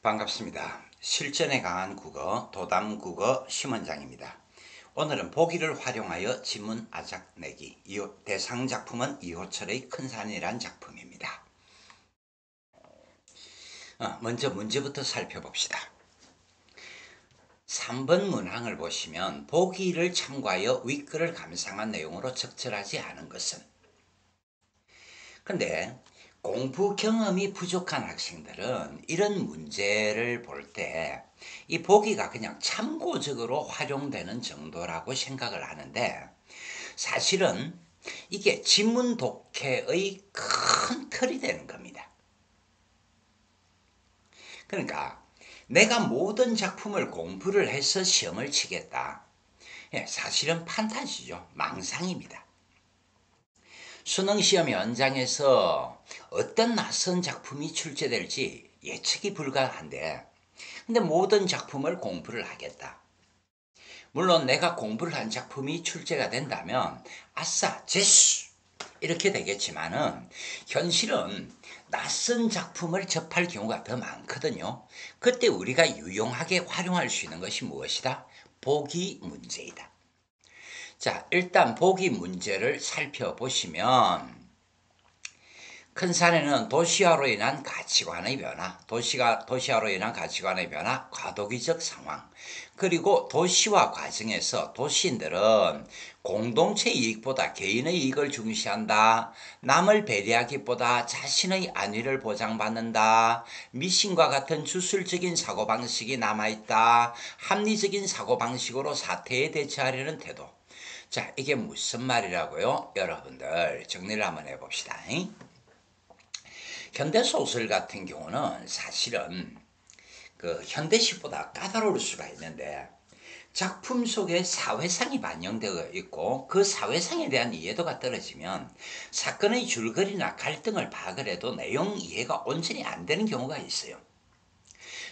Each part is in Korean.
반갑습니다. 실전에 강한 국어, 도담국어 심원장입니다. 오늘은 보기를 활용하여 지문 아작 내기. 대상 작품은 이호철의 큰산이란 작품입니다. 먼저 문제부터 살펴봅시다. 3번 문항을 보시면 보기를 참고하여 윗글을 감상한 내용으로 적절하지 않은 것은, 근데 공부 경험이 부족한 학생들은 이런 문제를 볼 때 이 보기가 그냥 참고적으로 활용되는 정도라고 생각을 하는데, 사실은 이게 지문 독해의 큰 틀이 되는 겁니다. 그러니까 내가 모든 작품을 공부를 해서 시험을 치겠다. 사실은 판타지죠. 망상입니다. 수능시험 현장에서 어떤 낯선 작품이 출제될지 예측이 불가한데, 근데 모든 작품을 공부를 하겠다. 물론 내가 공부를 한 작품이 출제가 된다면 아싸 제수 이렇게 되겠지만은, 현실은 낯선 작품을 접할 경우가 더 많거든요. 그때 우리가 유용하게 활용할 수 있는 것이 무엇이다? 보기 문제이다. 자, 일단 보기 문제를 살펴보시면, 큰 산에는 도시화로 인한 가치관의 변화, 도시화로 인한 가치관의 변화, 과도기적 상황, 그리고 도시화 과정에서 도시인들은 공동체 이익보다 개인의 이익을 중시한다, 남을 배려하기보다 자신의 안위를 보장받는다, 미신과 같은 주술적인 사고방식이 남아있다, 합리적인 사고방식으로 사태에 대처하려는 태도. 자, 이게 무슨 말이라고요? 여러분들 정리를 한번 해봅시다. 현대소설 같은 경우는 사실은 그 현대시보다 까다로울 수가 있는데, 작품 속에 사회상이 반영되어 있고 그 사회상에 대한 이해도가 떨어지면 사건의 줄거리나 갈등을 파악을 해도 내용 이해가 온전히 안 되는 경우가 있어요.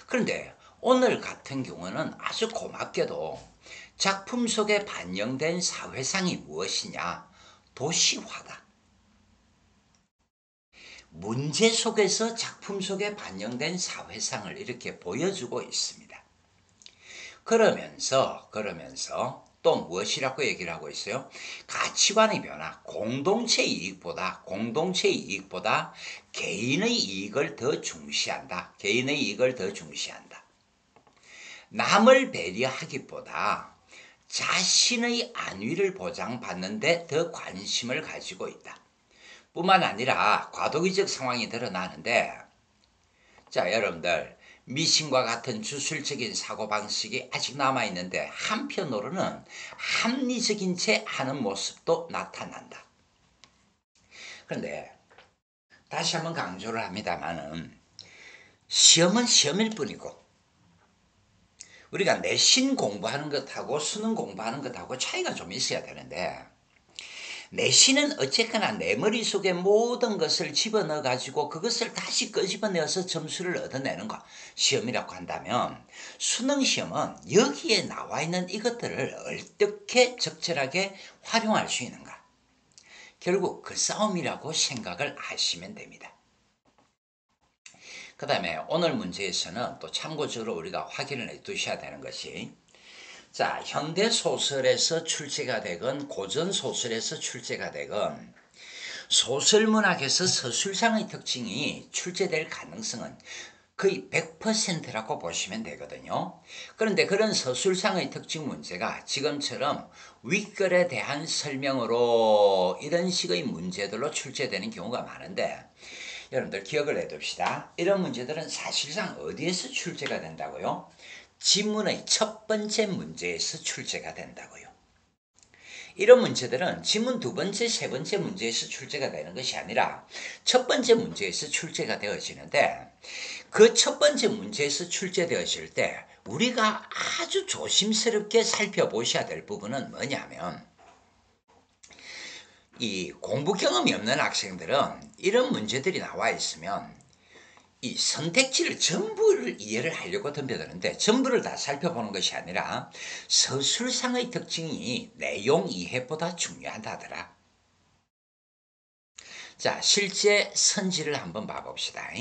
그런데 오늘 같은 경우는 아주 고맙게도 작품 속에 반영된 사회상이 무엇이냐? 도시화다. 문제 속에서 작품 속에 반영된 사회상을 이렇게 보여주고 있습니다. 그러면서 또 무엇이라고 얘기를 하고 있어요? 가치관의 변화, 공동체 이익보다 개인의 이익을 더 중시한다. 개인의 이익을 더 중시한다. 남을 배려하기보다 자신의 안위를 보장받는 데 더 관심을 가지고 있다. 뿐만 아니라 과도기적 상황이 드러나는데, 자, 여러분들 미신과 같은 주술적인 사고방식이 아직 남아있는데 한편으로는 합리적인 채 하는 모습도 나타난다. 그런데 다시 한번 강조를 합니다만은, 시험은 시험일 뿐이고 우리가 내신 공부하는 것하고 수능 공부하는 것하고 차이가 좀 있어야 되는데, 내신은 어쨌거나 내 머릿속에 모든 것을 집어넣어 가지고 그것을 다시 끄집어내어서 점수를 얻어내는 거 시험이라고 한다면, 수능시험은 여기에 나와 있는 이것들을 어떻게 적절하게 활용할 수 있는가, 결국 그 싸움이라고 생각을 하시면 됩니다. 그 다음에 오늘 문제에서는 또 참고적으로 우리가 확인을 해 두셔야 되는 것이, 자, 현대소설에서 출제가 되건 고전소설에서 출제가 되건 소설문학에서 서술상의 특징이 출제될 가능성은 거의 100%라고 보시면 되거든요. 그런데 그런 서술상의 특징 문제가 지금처럼 윗글에 대한 설명으로 이런 식의 문제들로 출제되는 경우가 많은데, 여러분들 기억을 해둡시다. 이런 문제들은 사실상 어디에서 출제가 된다고요? 지문의 첫 번째 문제에서 출제가 된다고요. 이런 문제들은 지문 두 번째, 세 번째 문제에서 출제가 되는 것이 아니라 첫 번째 문제에서 출제가 되어지는데, 그 첫 번째 문제에서 출제되어질 때 우리가 아주 조심스럽게 살펴보셔야 될 부분은 뭐냐면, 이 공부 경험이 없는 학생들은 이런 문제들이 나와 있으면 이 선택지를 전부를 이해를 하려고 덤벼드는데, 전부를 다 살펴보는 것이 아니라 서술상의 특징이 내용 이해보다 중요하다더라. 자, 실제 선지를 한번 봐봅시다.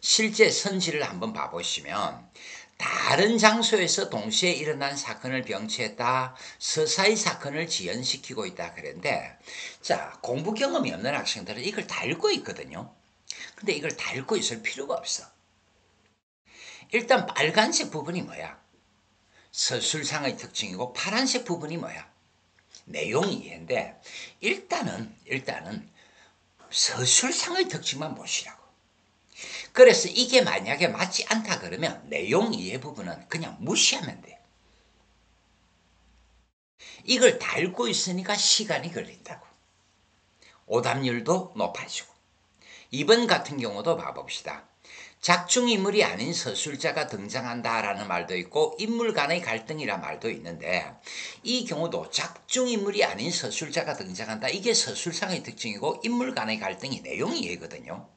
실제 선지를 한번 봐보시면 다른 장소에서 동시에 일어난 사건을 병치했다. 서사의 사건을 지연시키고 있다. 그런데 자, 공부 경험이 없는 학생들은 이걸 다 읽고 있거든요. 근데 이걸 다 읽고 있을 필요가 없어. 일단 빨간색 부분이 뭐야? 서술상의 특징이고 파란색 부분이 뭐야? 내용 이해인데 일단은 서술상의 특징만 보시라고. 그래서 이게 만약에 맞지 않다 그러면 내용 이해 부분은 그냥 무시하면 돼. 이걸 다 읽고 있으니까 시간이 걸린다고. 오답률도 높아지고. 2번 같은 경우도 봐봅시다. 작중인물이 아닌 서술자가 등장한다라는 말도 있고 인물 간의 갈등이란 말도 있는데 이 경우도 작중인물이 아닌 서술자가 등장한다. 이게 서술상의 특징이고 인물 간의 갈등이 내용 이해거든요.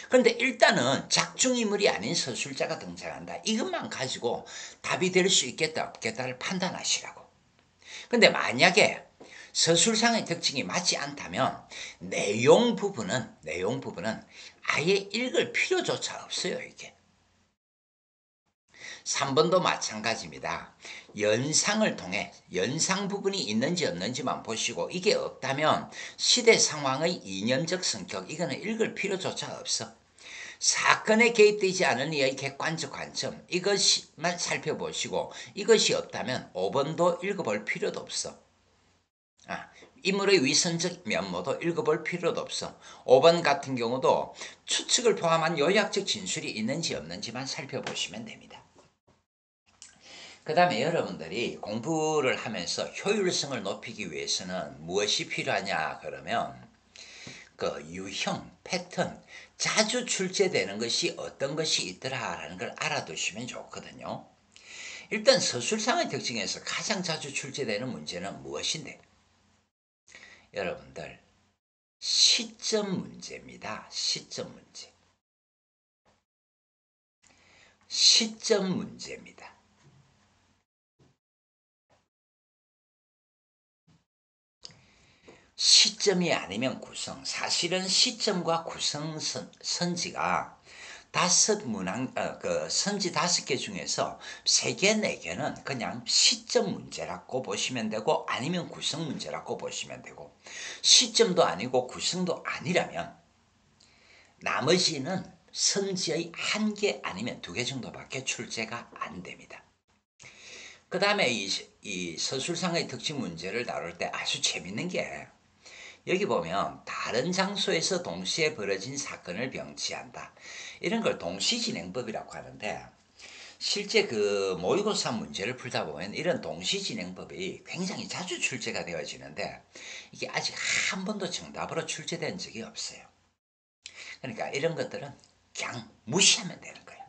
그런데 일단은 작중인물이 아닌 서술자가 등장한다. 이것만 가지고 답이 될 수 있겠다 없겠다를 판단하시라고. 근데 만약에 서술상의 특징이 맞지 않다면 내용 부분은 아예 읽을 필요조차 없어요. 이게 3번도 마찬가지입니다. 연상을 통해 연상 부분이 있는지 없는지만 보시고 이게 없다면 시대 상황의 이념적 성격 이거는 읽을 필요조차 없어. 사건에 개입되지 않은 이의 객관적 관점 이것만 살펴보시고 이것이 없다면 5번도 읽어볼 필요도 없어. 인물의 위선적 면모도 읽어볼 필요도 없어. 5번 같은 경우도 추측을 포함한 요약적 진술이 있는지 없는지만 살펴보시면 됩니다. 그 다음에 여러분들이 공부를 하면서 효율성을 높이기 위해서는 무엇이 필요하냐 그러면 그 유형, 패턴, 자주 출제되는 것이 어떤 것이 있더라라는 걸 알아두시면 좋거든요. 일단 서술상의 특징에서 가장 자주 출제되는 문제는 무엇인데? 여러분들 시점 문제입니다. 시점 문제. 시점 문제입니다. 시점이 아니면 구성. 사실은 시점과 구성 선지가 선지 5개 중에서 3개, 4개는 그냥 시점 문제라고 보시면 되고 아니면 구성 문제라고 보시면 되고 시점도 아니고 구성도 아니라면 나머지는 선지의 1개 아니면 2개 정도밖에 출제가 안 됩니다. 그 다음에 이 서술상의 특징 문제를 다룰 때 아주 재밌는 게 여기 보면 다른 장소에서 동시에 벌어진 사건을 병치한다. 이런 걸 동시진행법이라고 하는데 실제 그 모의고사 문제를 풀다 보면 이런 동시진행법이 굉장히 자주 출제가 되어지는데 이게 아직 한 번도 정답으로 출제된 적이 없어요. 그러니까 이런 것들은 그냥 무시하면 되는 거예요.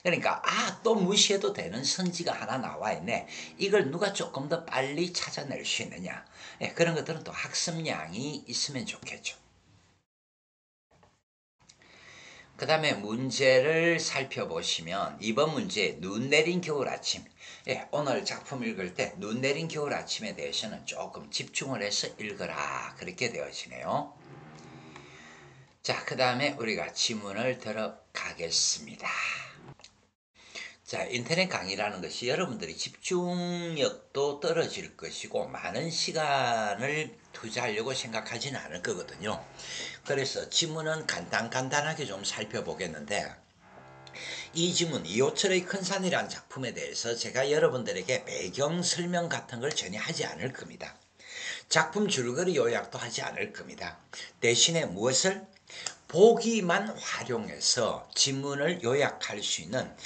그러니까 또 무시해도 되는 선지가 하나 나와 있네. 이걸 누가 조금 더 빨리 찾아낼 수 있느냐. 그런 것들은 또 학습량이 있으면 좋겠죠. 그 다음에 문제를 살펴보시면 이번 문제 눈 내린 겨울 아침. 오늘 작품 읽을 때 눈 내린 겨울 아침에 대해서는 조금 집중을 해서 읽어라. 그렇게 되어지네요. 자, 그 다음에 우리가 지문을 들어가겠습니다. 자, 인터넷 강의라는 것이 여러분들이 집중력도 떨어질 것이고 많은 시간을 투자하려고 생각하지는 않을 거거든요. 그래서 지문은 간단하게 좀 살펴보겠는데 이 지문 이호철의 큰 산이라는 작품에 대해서 제가 여러분들에게 배경 설명 같은 걸 전혀 하지 않을 겁니다. 작품 줄거리 요약도 하지 않을 겁니다. 대신에 무엇을? 보기만 활용해서 지문을 요약할 수 있는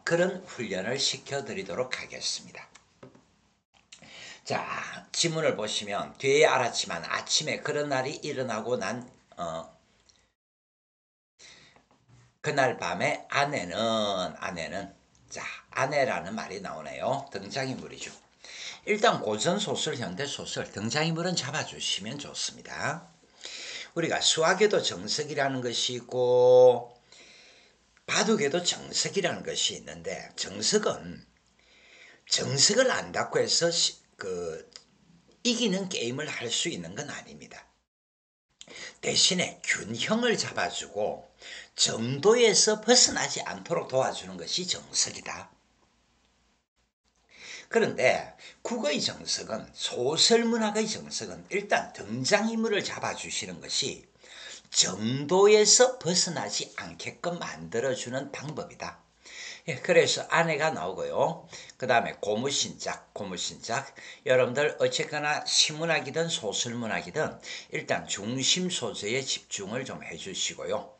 그런 훈련을 시켜드리도록 하겠습니다. 자, 지문을 보시면 뒤에 알았지만 아침에 그런 날이 일어나고 난 그날 밤에 아내는 자, 아내라는 말이 나오네요. 등장인물이죠. 일단 고전소설, 현대소설 등장인물은 잡아주시면 좋습니다. 우리가 수학에도 정석이라는 것이 있고 바둑에도 정석이라는 것이 있는데 정석을 안다고 해서 이기는 게임을 할 수 있는 건 아닙니다. 대신에 균형을 잡아주고 정도에서 벗어나지 않도록 도와주는 것이 정석이다. 그런데 국어의 정석은, 소설문학의 정석은 일단 등장인물을 잡아주시는 것이 정도에서 벗어나지 않게끔 만들어주는 방법이다. 그래서 아내가 나오고요. 그 다음에 고무신작. 여러분들 어쨌거나 시문학이든 소설문학이든 일단 중심 소재에 집중을 좀 해주시고요.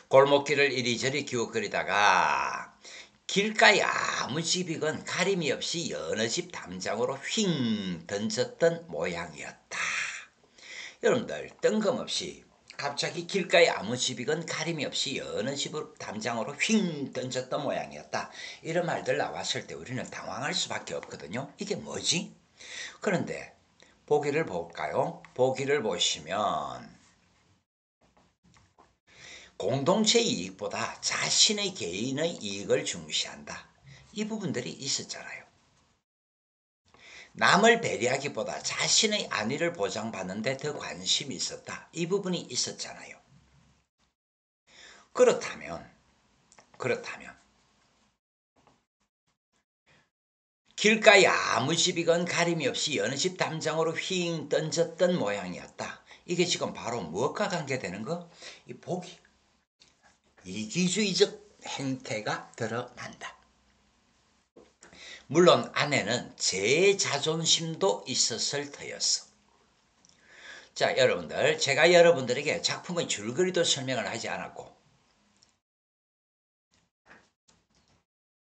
골목길을 이리저리 기웃거리다가 길가에 아무 집이건 가림이 없이 여느 집 담장으로 휙 던졌던 모양이었다. 여러분들 뜬금없이 갑자기 길가에 아무 집이건 가림이 없이 여느 집으로 담장으로 휙 던졌던 모양이었다. 이런 말들 나왔을 때 우리는 당황할 수밖에 없거든요. 이게 뭐지? 그런데 보기를 볼까요? 보기를 보시면 공동체 이익보다 자신의 개인의 이익을 중시한다. 이 부분들이 있었잖아요. 남을 배려하기보다 자신의 안위를 보장받는 데 더 관심이 있었다. 이 부분이 있었잖아요. 그렇다면 길가에 아무 집이건 가림이 없이 여느 집 담장으로 휙 던졌던 모양이었다. 이게 지금 바로 무엇과 관계되는 거? 이 보기. 이기주의적 행태가 드러난다. 물론 아내는 제 자존심도 있었을 터였어. 자, 여러분들, 제가 여러분들에게 작품의 줄거리도 설명을 하지 않았고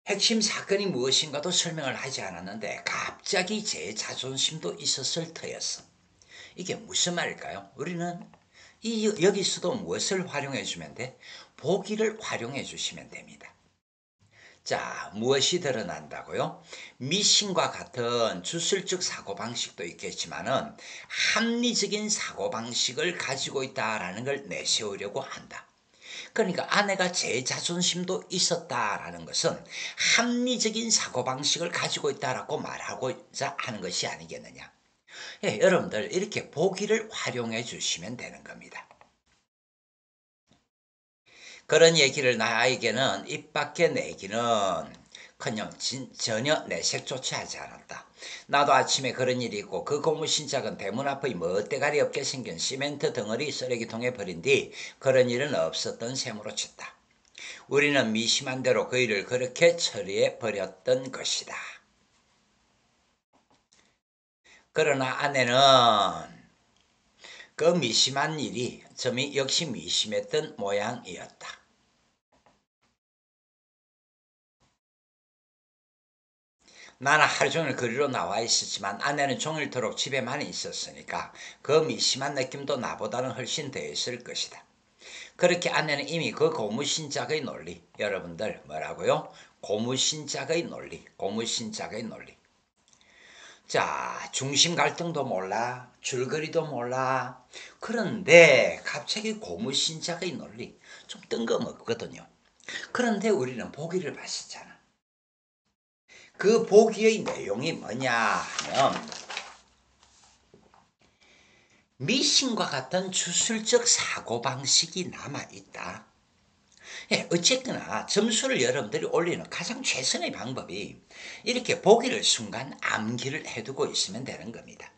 핵심 사건이 무엇인가도 설명을 하지 않았는데 갑자기 제 자존심도 있었을 터였어. 이게 무슨 말일까요? 우리는 여기서도 무엇을 활용해 주면 돼? 보기를 활용해 주시면 됩니다. 자, 무엇이 드러난다고요? 미신과 같은 주술적 사고방식도 있겠지만은 합리적인 사고방식을 가지고 있다라는 걸 내세우려고 한다. 그러니까 아내가 제 자존심도 있었다라는 것은 합리적인 사고방식을 가지고 있다라고 말하고자 하는 것이 아니겠느냐. 여러분들 이렇게 보기를 활용해 주시면 되는 겁니다. 그런 얘기를 나에게는 입 밖에 내기는 커녕 전혀 내색조차 하지 않았다. 나도 아침에 그런 일이 있고 그 고무신작은 대문 앞의 멋대가리 없게 생긴 시멘트 덩어리 쓰레기통에 버린 뒤 그런 일은 없었던 셈으로 쳤다. 우리는 미심한 대로 그 일을 그렇게 처리해 버렸던 것이다. 그러나 아내는 그 미심한 일이 점이 역시 미심했던 모양이었다. 나는 하루 종일 거리로 나와 있었지만 아내는 종일토록 집에만 있었으니까 그 미심한 느낌도 나보다는 훨씬 더했을 것이다. 그렇게 아내는 이미 그 고무신작의 논리, 여러분들 뭐라고요? 고무신작의 논리. 자, 중심 갈등도 몰라, 줄거리도 몰라. 그런데 갑자기 고무신작의 논리, 좀 뜬금없거든요. 그런데 우리는 보기를 봤었잖아. 그 보기의 내용이 뭐냐 하면 미신과 같은 주술적 사고방식이 남아있다. 어쨌거나 점수를 여러분들이 올리는 가장 최선의 방법이 이렇게 보기를 순간 암기를 해두고 있으면 되는 겁니다.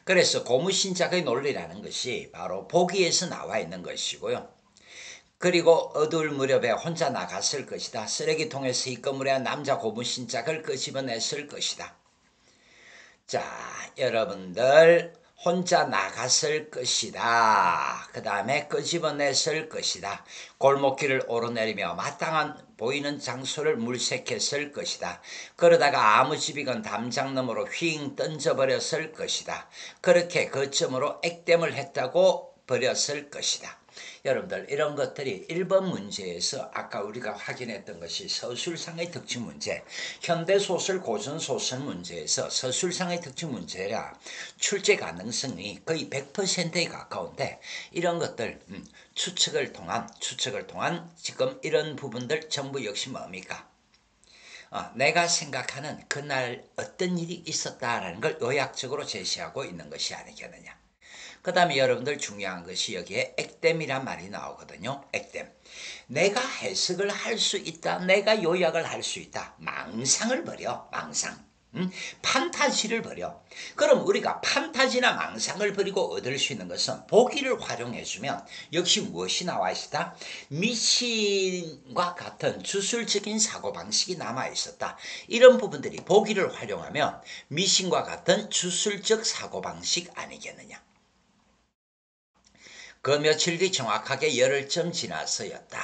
그래서 고무신작의 논리라는 것이 바로 보기에서 나와 있는 것이고요. 그리고 어두울 무렵에 혼자 나갔을 것이다. 쓰레기통에서 희꺼무리한 남자 고무신작을 끄집어냈을 것이다. 자, 여러분들 혼자 나갔을 것이다. 그 다음에 끄집어냈을 것이다. 골목길을 오르내리며 마땅한 보이는 장소를 물색했을 것이다. 그러다가 아무 집이건 담장 너머로 휙 던져버렸을 것이다. 그렇게 거점으로 액땜을 했다고 버렸을 것이다. 여러분들 이런 것들이 1번 문제에서 아까 우리가 확인했던 것이 서술상의 특징 문제, 현대소설 고전소설 문제에서 서술상의 특징 문제라 출제 가능성이 거의 100%에 가까운데 이런 것들 추측을 통한 지금 이런 부분들 전부 역시 뭡니까? 내가 생각하는 그날 어떤 일이 있었다라는 걸 요약적으로 제시하고 있는 것이 아니겠느냐. 그 다음에 여러분들 중요한 것이 여기에 액땜이란 말이 나오거든요. 액땜. 내가 해석을 할 수 있다. 내가 요약을 할 수 있다. 망상을 버려. 망상. 판타지를 버려. 그럼 우리가 판타지나 망상을 버리고 얻을 수 있는 것은 보기를 활용해주면 역시 무엇이 나와 있었다? 미신과 같은 주술적인 사고방식이 남아있었다. 이런 부분들이 보기를 활용하면 미신과 같은 주술적 사고방식 아니겠느냐. 그 며칠 뒤 정확하게 열흘쯤 지나서였다.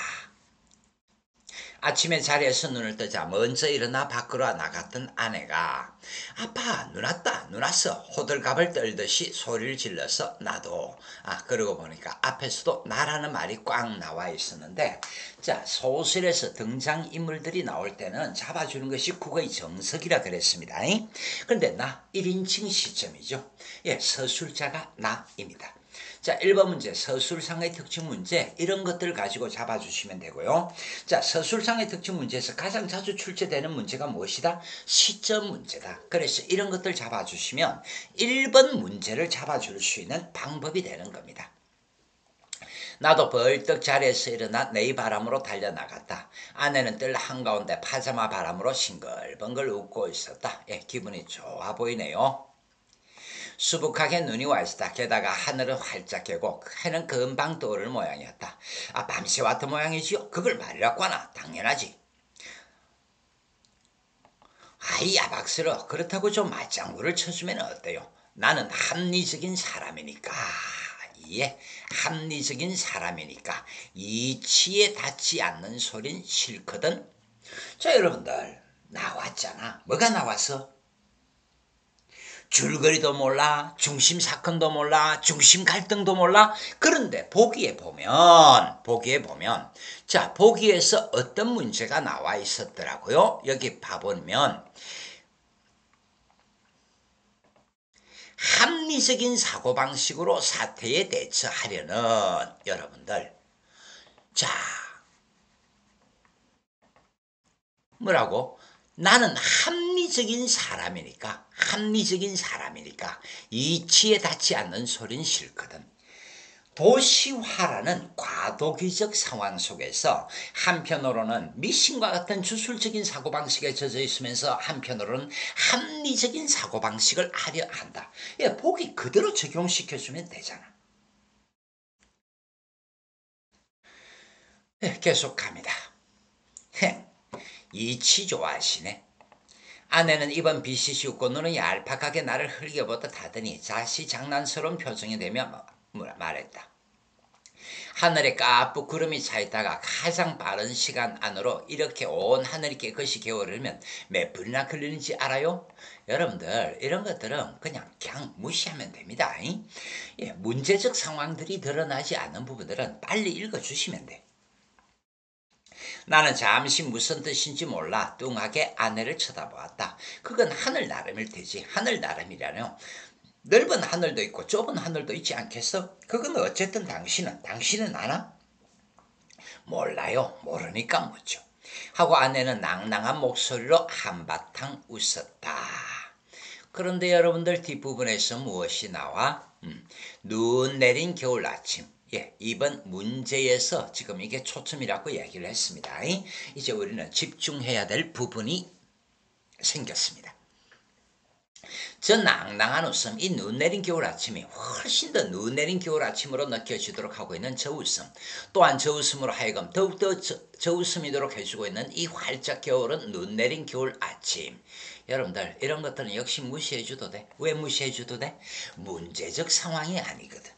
아침에 자리에서 눈을 뜨자 먼저 일어나 밖으로 나갔던 아내가 아빠 눈 왔다 눈 왔어 호들갑을 떨듯이 소리를 질러서 나도 그러고 보니까 앞에서도 나라는 말이 꽉 나와 있었는데 자 소설에서 등장인물들이 나올 때는 잡아주는 것이 국어의 정석이라 그랬습니다. 그런데 나 1인칭 시점이죠. 예, 서술자가 나입니다. 자, 1번 문제 서술상의 특징 문제 이런 것들 가지고 잡아주시면 되고요. 자, 서술상의 특징 문제에서 가장 자주 출제되는 문제가 무엇이다? 시점 문제다. 그래서 이런 것들 잡아주시면 1번 문제를 잡아줄 수 있는 방법이 되는 겁니다. 나도 벌떡 자리에서 일어나 네이 바람으로 달려나갔다. 아내는 뜰 한가운데 파자마 바람으로 싱글벙글 웃고 있었다. 예, 기분이 좋아 보이네요. 수북하게 눈이 와 있었다. 게다가 하늘은 활짝 깨고 해는 금방 떠오를 모양이었다. 밤새 왔던 모양이지요. 그걸 말이라고 하나? 당연하지. 아이 야박스러. 그렇다고 좀 맞장구를 쳐주면 어때요? 나는 합리적인 사람이니까. 예, 합리적인 사람이니까 이치에 닿지 않는 소린 싫거든. 자 여러분들 나왔잖아. 뭐가 나왔어? 줄거리도 몰라, 중심 사건도 몰라, 중심 갈등도 몰라. 그런데 보기에 보면 자 보기에서 어떤 문제가 나와 있었더라고요. 여기 봐보면 합리적인 사고방식으로 사태에 대처하려는 여러분들 자 뭐라고? 나는 합리적인 사람이니까 이치에 닿지 않는 소린 싫거든. 도시화라는 과도기적 상황 속에서 한편으로는 미신과 같은 주술적인 사고방식에 젖어 있으면서 한편으로는 합리적인 사고방식을 하려 한다. 예, 보기 그대로 적용시켜주면 되잖아. 예, 계속 갑니다. 이치 좋아하시네. 아내는 입은 비시시 웃고 눈은 얄팍하게 나를 흘겨보듯 하더니 자시 장난스러운 표정이 되며 말했다. 하늘에 까쁘 구름이 차있다가 가장 빠른 시간 안으로 이렇게 온 하늘이 깨끗이 개어오르면 몇 분이나 걸리는지 알아요? 여러분들 이런 것들은 그냥 무시하면 됩니다. 예, 문제적 상황들이 드러나지 않는 부분들은 빨리 읽어주시면 돼. 나는 잠시 무슨 뜻인지 몰라 뚱하게 아내를 쳐다보았다. 그건 하늘 나름일 테지. 하늘 나름이라뇨. 넓은 하늘도 있고 좁은 하늘도 있지 않겠어? 그건 어쨌든 당신은 아나? 몰라요. 모르니까 묻죠. 하고 아내는 낭낭한 목소리로 한바탕 웃었다. 그런데 여러분들 뒷부분에서 무엇이 나와? 눈 내린 겨울 아침. 예, 이번 문제에서 지금 이게 초점이라고 얘기를 했습니다. 이제 우리는 집중해야 될 부분이 생겼습니다. 저 낭낭한 웃음, 이 눈 내린 겨울 아침이 훨씬 더 눈 내린 겨울 아침으로 느껴지도록 하고 있는 저 웃음, 또한 저 웃음으로 하여금 더욱더 저 웃음이도록 해주고 있는 이 활짝 겨울은 눈 내린 겨울 아침. 여러분들 이런 것들은 역시 무시해줘도 돼. 왜 무시해줘도 돼? 문제적 상황이 아니거든.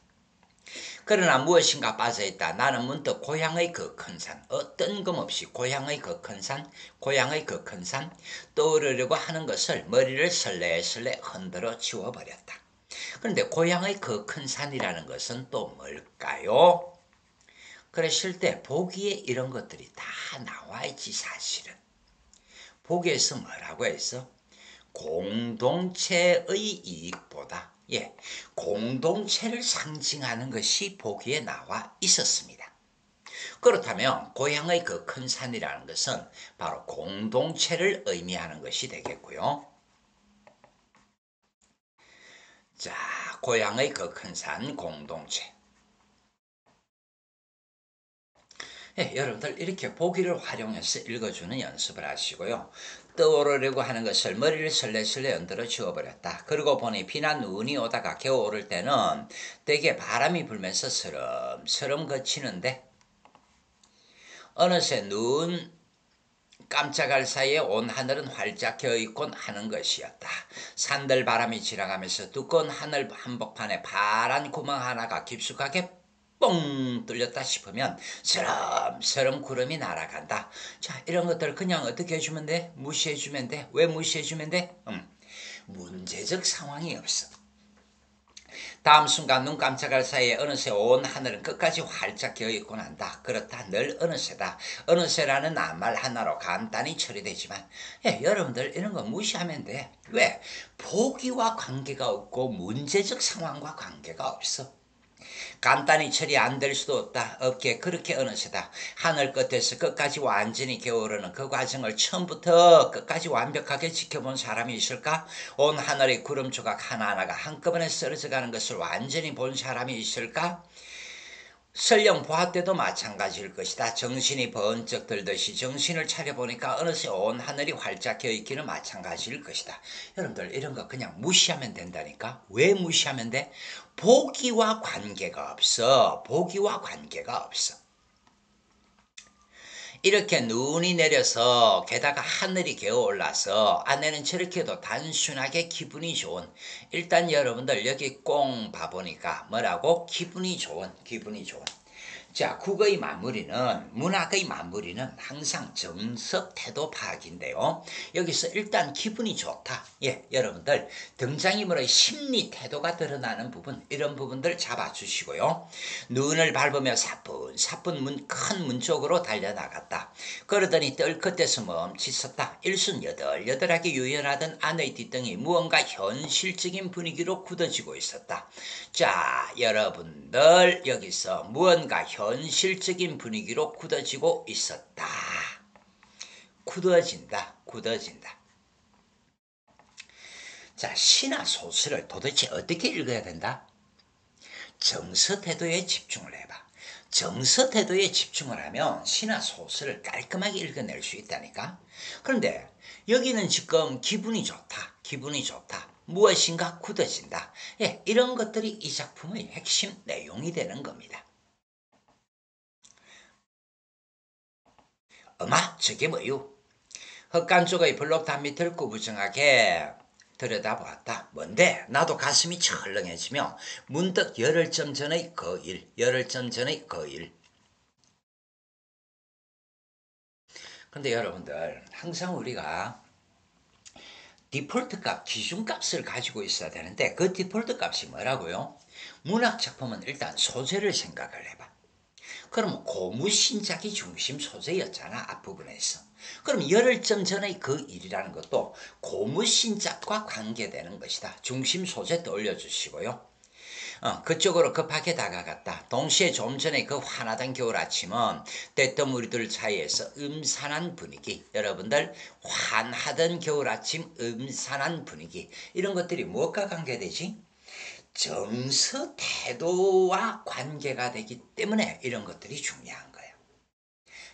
그러나 무엇인가 빠져있다. 나는 문득 고향의 그 큰 산, 뜬금없이 고향의 그 큰 산 떠오르려고 하는 것을 머리를 설레설레 흔들어 지워버렸다. 그런데 고향의 그 큰 산이라는 것은 또 뭘까요? 그랬을 때 보기에 이런 것들이 다 나와있지 사실은. 보기에서 뭐라고 했어? 공동체의 이익보다 공동체를 상징하는 것이 보기에 나와 있었습니다. 그렇다면 고향의 그 큰 산이라는 것은 바로 공동체를 의미하는 것이 되겠고요. 자, 고향의 그 큰 산 공동체. 예, 여러분들 이렇게 보기를 활용해서 읽어주는 연습을 하시고요. 떠오르려고 하는 것을 머리를 설레설레 흔들어 지워버렸다. 그러고 보니 비나 눈이 오다가 겨우 오를 때는 되게 바람이 불면서 스름스름 거치는데 어느새 눈 깜짝할 사이에 온 하늘은 활짝 겨있곤 하는 것이었다. 산들 바람이 지나가면서 두꺼운 하늘 한복판에 파란 구멍 하나가 깊숙하게 뻥 뚫렸다 싶으면 스름스름 구름이 날아간다. 자, 이런 것들 그냥 어떻게 해주면 돼? 무시해주면 돼. 왜 무시해주면 돼? 문제적 상황이 없어. 다음 순간 눈 깜짝할 사이에 어느새 온 하늘은 끝까지 활짝 겨있곤 한다. 그렇다. 늘 어느새다. 어느새라는 낱말 하나로 간단히 처리되지만 여러분들 이런 거 무시하면 돼. 왜? 보기와 관계가 없고 문제적 상황과 관계가 없어. 간단히 처리 안 될 수도 없기에 그렇게 어느새다. 하늘 끝에서 끝까지 완전히 겨우르는 그 과정을 처음부터 끝까지 완벽하게 지켜본 사람이 있을까? 온 하늘의 구름 조각 하나하나가 한꺼번에 쓰러져가는 것을 완전히 본 사람이 있을까? 설령 보았때도 마찬가지일 것이다. 정신이 번쩍 들듯이 정신을 차려보니까 어느새 온 하늘이 활짝 겨있기는 마찬가지일 것이다. 여러분들 이런 거 그냥 무시하면 된다니까. 왜 무시하면 돼? 보기와 관계가 없어. 보기와 관계가 없어. 이렇게 눈이 내려서 게다가 하늘이 겨울라서 안에는 저렇게도 단순하게 기분이 좋은, 일단 여러분들 여기 꽁 봐보니까 뭐라고? 기분이 좋은. 자, 국어의 마무리는, 문학의 마무리는 항상 정석 태도 파악인데요. 여기서 일단 기분이 좋다. 예, 여러분들 등장인물의 심리 태도가 드러나는 부분, 이런 부분들 잡아주시고요. 눈을 밟으며 사뿐사뿐 큰 문 쪽으로 달려나갔다. 그러더니 뜰끝에서 멈칫섰다. 일순 여들여들하게 유연하던 아내의 뒷등이 무언가 현실적인 분위기로 굳어지고 있었다. 자, 여러분들 여기서 무언가 현실적인 분위기로 굳어지고 있었다. 굳어진다. 자, 시나 소설을 도대체 어떻게 읽어야 된다? 정서 태도에 집중을 해봐. 정서 태도에 집중을 하면 시나 소설을 깔끔하게 읽어낼 수 있다니까. 그런데 여기는 지금 기분이 좋다. 무엇인가 굳어진다. 예, 이런 것들이 이 작품의 핵심 내용이 되는 겁니다. 어마, 저게 뭐요? 헛간 쪽의 블록단 밑을 구부정하게 들여다보았다. 뭔데? 나도 가슴이 철렁해지며 문득 열흘쯤 전의 그 일. 근데 여러분들 항상 우리가 디폴트 값, 기준값을 가지고 있어야 되는데 그 디폴트 값이 뭐라고요? 문학작품은 일단 소재를 생각을 해봐. 그럼 고무신작이 중심 소재였잖아, 앞부분에서. 그럼 열흘쯤 전의 그 일이라는 것도 고무신작과 관계되는 것이다. 중심 소재 떠올려 주시고요. 그쪽으로 급하게 다가갔다. 동시에 좀 전에 그 환하던 겨울 아침은 때뜸 우리들 사이에서 음산한 분위기, 여러분들 환하던 겨울 아침 음산한 분위기, 이런 것들이 무엇과 관계되지? 정서 태도와 관계가 되기 때문에 이런 것들이 중요한 거예요.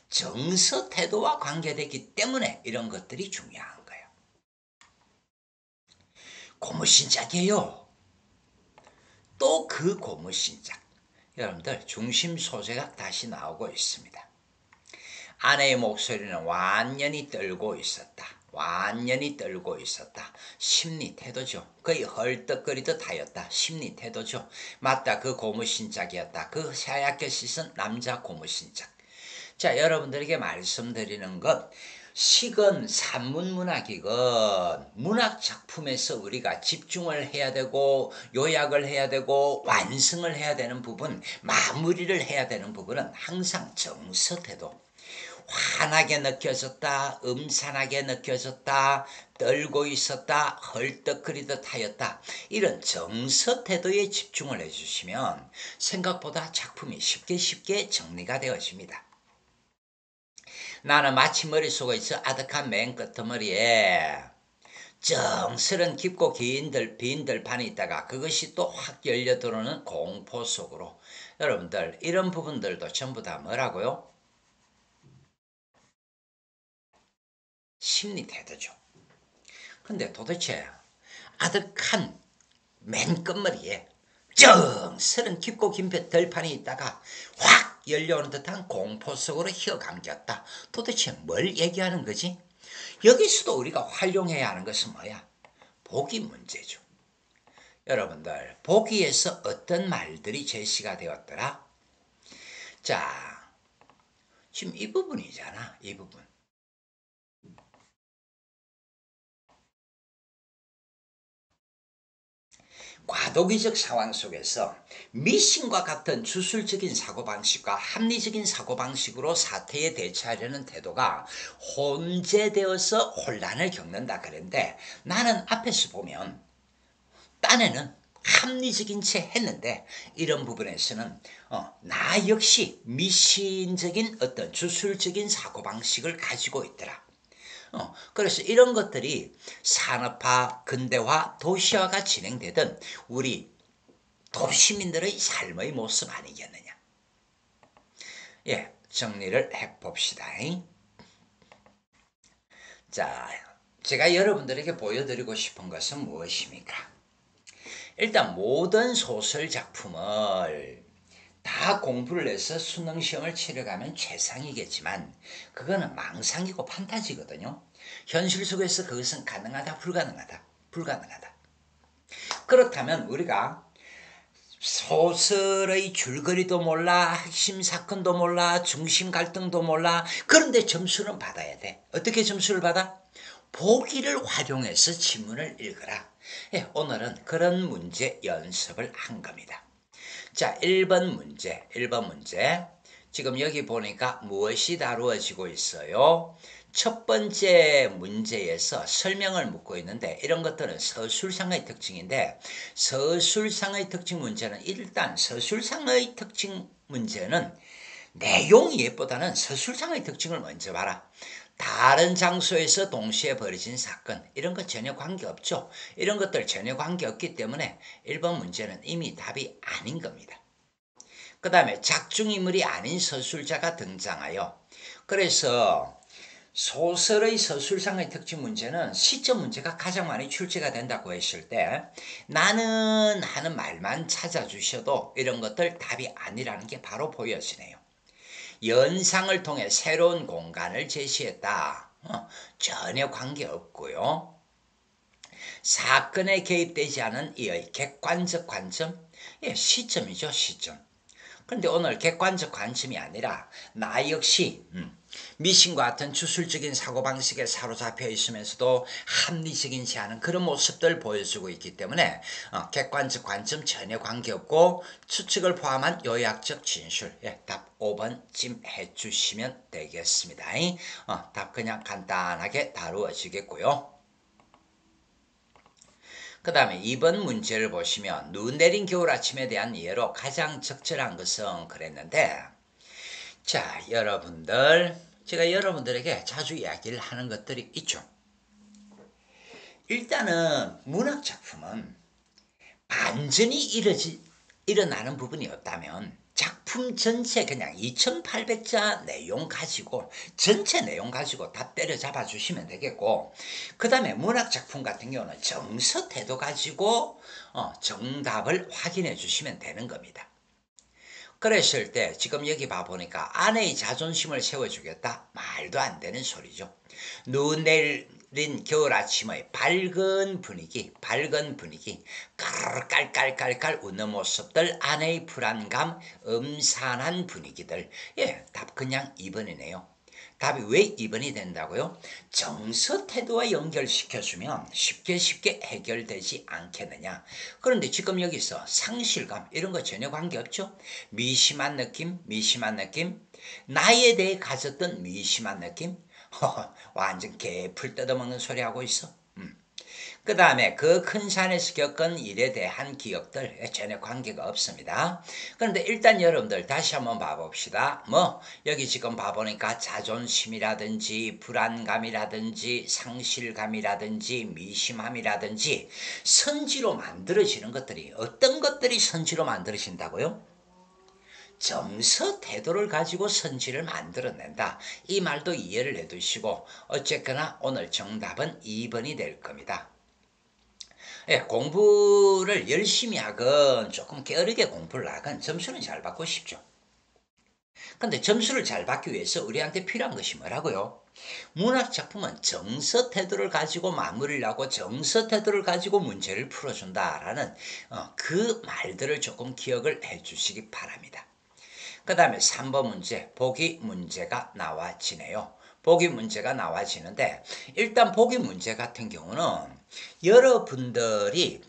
정서 태도와 관계되기 때문에 이런 것들이 중요한 거예요. 고무신작이에요. 또 그 고무신작, 여러분들 중심 소재가 다시 나오고 있습니다. 아내의 목소리는 완연히 떨고 있었다. 심리 태도죠. 거의 헐떡거리듯 하였다. 심리 태도죠. 맞다, 그 고무신작이었다. 그 하얗게 씻은 남자 고무신작. 자, 여러분들에게 말씀드리는 것, 식은 산문문학이건 문학작품에서 우리가 집중을 해야 되고 요약을 해야 되고 완성을 해야 되는 부분, 마무리를 해야 되는 부분은 항상 정서태도. 환하게 느껴졌다, 음산하게 느껴졌다, 떨고 있었다, 헐떡거리듯 하였다, 이런 정서태도에 집중을 해주시면 생각보다 작품이 쉽게 정리가 되어집니다. 나는 마치 머릿속에서 아득한 맨 끝머리에 정스런 깊고 빈 들판이 있다가 그것이 또 확 열려 들어오는 공포 속으로. 여러분들 이런 부분들도 전부 다 뭐라고요? 심리 태도죠. 근데 도대체 아득한 맨 끝머리에 정스런 깊고 긴 들판이 있다가 확 열려오는 듯한 공포 속으로 휘어감겼다. 도대체 뭘 얘기하는 거지? 여기서도 우리가 활용해야 하는 것은 뭐야? 보기 문제죠. 여러분들 보기에서 어떤 말들이 제시가 되었더라? 자, 지금 이 부분이잖아. 이 부분. 과도기적 상황 속에서 미신과 같은 주술적인 사고방식과 합리적인 사고방식으로 사태에 대처하려는 태도가 혼재되어서 혼란을 겪는다 그랬는데, 나는 앞에서 보면 딴에는 합리적인 채 했는데 이런 부분에서는 나 역시 미신적인 어떤 주술적인 사고방식을 가지고 있더라. 그래서 이런 것들이 산업화, 근대화, 도시화가 진행되던 우리 도시민들의 삶의 모습 아니겠느냐. 예, 정리를 해봅시다. 자, 제가 여러분들에게 보여드리고 싶은 것은 무엇입니까? 일단 모든 소설 작품을 다 공부를 해서 수능 시험을 치러가면 최상이겠지만 그거는 망상이고 판타지거든요. 현실 속에서 그것은 가능하다, 불가능하다, 불가능하다. 그렇다면 우리가 소설의 줄거리도 몰라, 핵심 사건도 몰라, 중심 갈등도 몰라. 그런데 점수는 받아야 돼. 어떻게 점수를 받아? 보기를 활용해서 지문을 읽어라. 예, 오늘은 그런 문제 연습을 한 겁니다. 자, 1번 문제. 1번 문제. 지금 여기 보니까 무엇이 다루어지고 있어요? 첫 번째 문제에서 설명을 묻고 있는데, 이런 것들은 서술상의 특징인데, 서술상의 특징 문제는 일단 서술상의 특징 문제는 내용 이해보다는 서술상의 특징을 먼저 봐라. 다른 장소에서 동시에 벌어진 사건, 이런 것 전혀 관계없죠. 이런 것들 전혀 관계없기 때문에 1번 문제는 이미 답이 아닌 겁니다. 그 다음에 작중인물이 아닌 서술자가 등장하여, 그래서 소설의 서술상의 특징 문제는 시점 문제가 가장 많이 출제가 된다고 했을 때, 나는 하는 말만 찾아주셔도 이런 것들 답이 아니라는 게 바로 보여지네요. 연상을 통해 새로운 공간을 제시했다. 전혀 관계없고요. 사건에 개입되지 않은 이의 객관적 관점, 시점이죠, 시점. 그런데 오늘 객관적 관점이 아니라 나 역시 미신과 같은 주술적인 사고방식에 사로잡혀 있으면서도 합리적이지 않은 그런 모습들 보여주고 있기 때문에 객관적 관점 전혀 관계없고 추측을 포함한 요약적 진술, 답 5번쯤 해주시면 되겠습니다. 답 그냥 간단하게 다루어지겠고요. 그 다음에 2번 문제를 보시면 눈 내린 겨울 아침에 대한 예로 가장 적절한 것은 그랬는데, 자, 여러분들, 제가 여러분들에게 자주 이야기를 하는 것들이 있죠. 일단은 문학 작품은 반전이 일어나는 부분이 없다면 작품 전체 그냥 2800자 내용 가지고 전체 내용 가지고 다 때려잡아 주시면 되겠고, 그 다음에 문학 작품 같은 경우는 정서 태도 가지고 정답을 확인해 주시면 되는 겁니다. 그랬을 때 지금 여기 봐보니까 아내의 자존심을 세워주겠다? 말도 안 되는 소리죠. 눈 내린 겨울 아침의 밝은 분위기, 깔깔깔깔깔 웃는 모습들, 아내의 불안감, 음산한 분위기들. 답 그냥 2번이네요. 답이 왜 2번이 된다고요? 정서 태도와 연결시켜주면 쉽게 해결되지 않겠느냐. 그런데 지금 여기서 상실감 이런 거 전혀 관계없죠. 미심한 느낌, 나에 대해 가졌던 미심한 느낌. 완전 개풀 뜯어먹는 소리 하고 있어. 그 다음에 그 큰 산에서 겪은 일에 대한 기억들 전혀 관계가 없습니다. 그런데 일단 여러분들 다시 한번 봐봅시다. 여기 지금 봐보니까 자존심이라든지 불안감이라든지 상실감이라든지 미심함이라든지 선지로 만들어지는 것들이 어떤 것들이 선지로 만들어진다고요? 정서 태도를 가지고 선지를 만들어낸다. 이 말도 이해를 해두시고 어쨌거나 오늘 정답은 2번이 될 겁니다. 예, 공부를 열심히 하건 조금 게으르게 공부를 하건 점수는 잘 받고 싶죠. 근데 점수를 잘 받기 위해서 우리한테 필요한 것이 뭐라고요? 문학작품은 정서 태도를 가지고 마무리를 하고 정서 태도를 가지고 문제를 풀어준다라는 그 말들을 조금 기억을 해 주시기 바랍니다. 그 다음에 3번 문제, 보기 문제가 나와지네요. 보기 문제가 나와지는데 일단 보기 문제 같은 경우는 여러분들이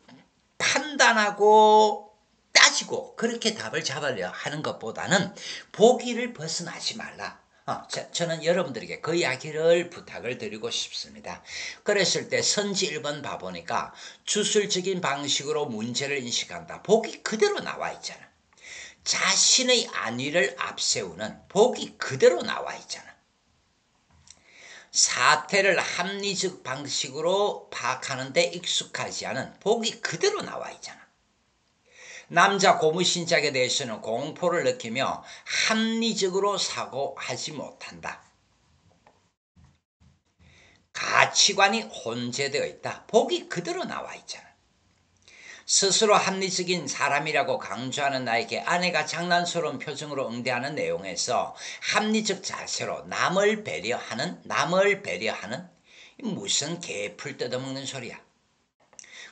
판단하고 따지고 그렇게 답을 잡으려 하는 것보다는 보기를 벗어나지 말라. 저는 여러분들에게 그 이야기를 부탁을 드리고 싶습니다. 그랬을 때 선지 1번 봐보니까 주술적인 방식으로 문제를 인식한다. 보기 그대로 나와 있잖아. 자신의 안위를 앞세우는 보기 그대로 나와 있잖아. 사태를 합리적 방식으로 파악하는 데 익숙하지 않은 보기 그대로 나와 있잖아. 남자 고무신작에 대해서는 공포를 느끼며 합리적으로 사고하지 못한다. 가치관이 혼재되어 있다. 보기 그대로 나와 있잖아. 스스로 합리적인 사람이라고 강조하는 나에게 아내가 장난스러운 표정으로 응대하는 내용에서 합리적 자세로 남을 배려하는 무슨 개풀 뜯어먹는 소리야.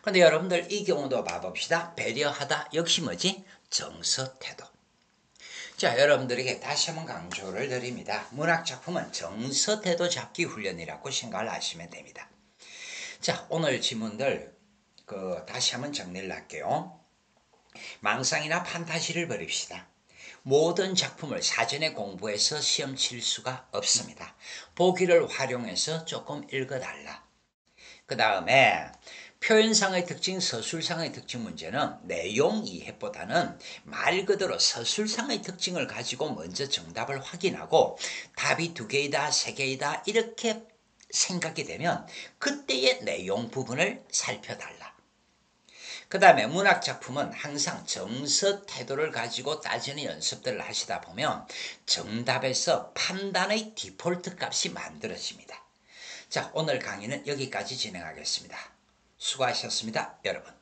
근데 여러분들 이 경우도 봐봅시다. 배려하다 역시 뭐지? 정서 태도. 자, 여러분들에게 다시 한번 강조를 드립니다. 문학작품은 정서 태도 잡기 훈련이라고 생각을 하시면 됩니다. 자, 오늘 지문들 다시 한번 정리를 할게요. 망상이나 판타지를 버립시다. 모든 작품을 사전에 공부해서 시험 칠 수가 없습니다. 보기를 활용해서 조금 읽어달라. 그 다음에 표현상의 특징, 서술상의 특징 문제는 내용 이해보다는 말 그대로 서술상의 특징을 가지고 먼저 정답을 확인하고 답이 2개이다, 3개이다 이렇게 생각이 되면 그때의 내용 부분을 살펴달라. 그 다음에 문학작품은 항상 정서 태도를 가지고 따지는 연습들을 하시다 보면 정답에서 판단의 디폴트 값이 만들어집니다. 자, 오늘 강의는 여기까지 진행하겠습니다. 수고하셨습니다, 여러분.